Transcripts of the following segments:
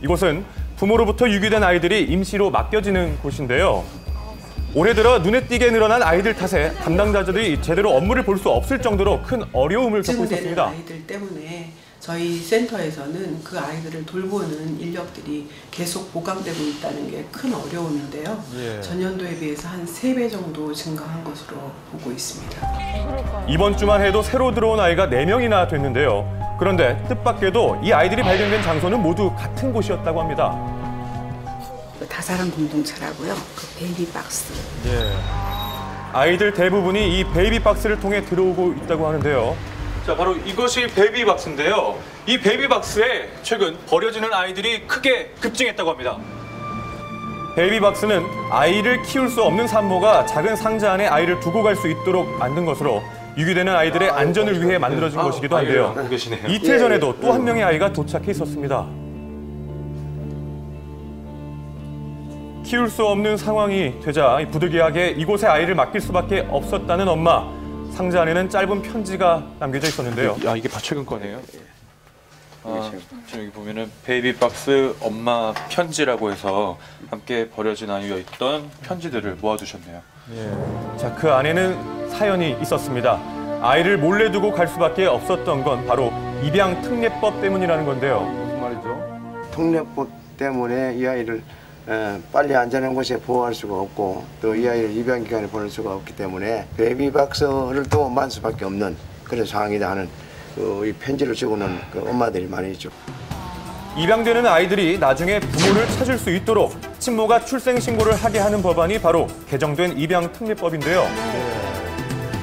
이곳은 부모로부터 유기된 아이들이 임시로 맡겨지는 곳인데요. 올해 들어 눈에 띄게 늘어난 아이들 탓에 담당자들이 제대로 업무를 볼 수 없을 정도로 큰 어려움을 겪고 있었습니다. 아이들 때문에 저희 센터에서는 그 아이들을 돌보는 인력들이 계속 보강되고 있다는 게 큰 어려움인데요. 전년도에 비해서 한 3배 정도 증가한 것으로 보고 있습니다. 이번 주만 해도 새로 들어온 아이가 4명이나 됐는데요. 그런데 뜻밖에도 이 아이들이 발견된 장소는 모두 같은 곳이었다고 합니다. 다사람 공동체라고요. 그 베이비박스. 아이들 대부분이 이 베이비박스를 통해 들어오고 있다고 하는데요. 자, 바로 이것이 베이비박스인데요. 이 베이비박스에 최근 버려지는 아이들이 크게 급증했다고 합니다. 베이비박스는 아이를 키울 수 없는 산모가 작은 상자 안에 아이를 두고 갈 수 있도록 만든 것으로 유기되는 아이들의 안전을 위해 만들어진 것이기도 한데요. 이틀 전에도 또 한 명의 아이가 도착해 있었습니다. 키울 수 없는 상황이 되자 부득이하게 이곳에 아이를 맡길 수밖에 없었다는 엄마. 상자 안에는 짧은 편지가 남겨져 있었는데요. 이게 최근 거네요. 지금 여기 보면은 베이비박스 엄마 편지라고 해서 함께 버려진 아이와 있던 편지들을 모아두셨네요. 자, 그 안에는 사연이 있었습니다. 아이를 몰래 두고 갈 수밖에 없었던 건 바로 입양 특례법 때문이라는 건데요. 무슨 말이죠? 특례법 때문에 이 아이를 빨리 안전한 곳에 보호할 수가 없고 또 이 아이를 입양기관에 보낼 수가 없기 때문에 베이비박스를 또 만 수밖에 없는 그런 상황이다 하는 이 편지를 적어놓은 그 엄마들이 많이 있죠. 입양되는 아이들이 나중에 부모를 찾을 수 있도록 친모가 출생신고를 하게 하는 법안이 바로 개정된 입양특례법인데요.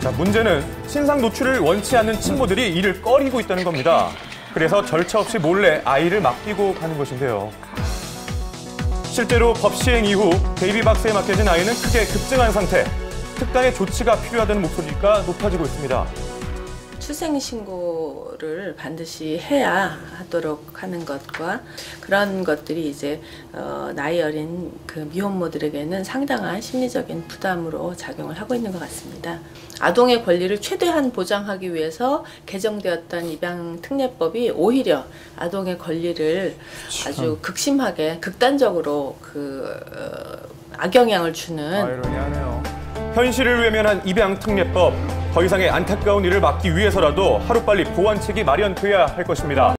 자, 문제는 신상 노출을 원치 않는 친모들이 이를 꺼리고 있다는 겁니다. 그래서 절차 없이 몰래 아이를 맡기고 가는 것인데요. 실제로 법 시행 이후 베이비박스에 맡겨진 아이는 크게 급증한 상태. 특단의 조치가 필요하다는 목소리가 높아지고 있습니다. 출생신고를 반드시 해야 하도록 하는 것과 그런 것들이 이제 나이 어린 그 미혼모들에게는 상당한 심리적인 부담으로 작용을 하고 있는 것 같습니다. 아동의 권리를 최대한 보장하기 위해서 개정되었던 입양특례법이 오히려 아동의 권리를 아주 극심하게 극단적으로 악영향을 주는 아이러니하네요. 현실을 외면한 입양특례법. 더 이상의 안타까운 일을 막기 위해서라도 하루빨리 보완책이 마련돼야 할 것입니다.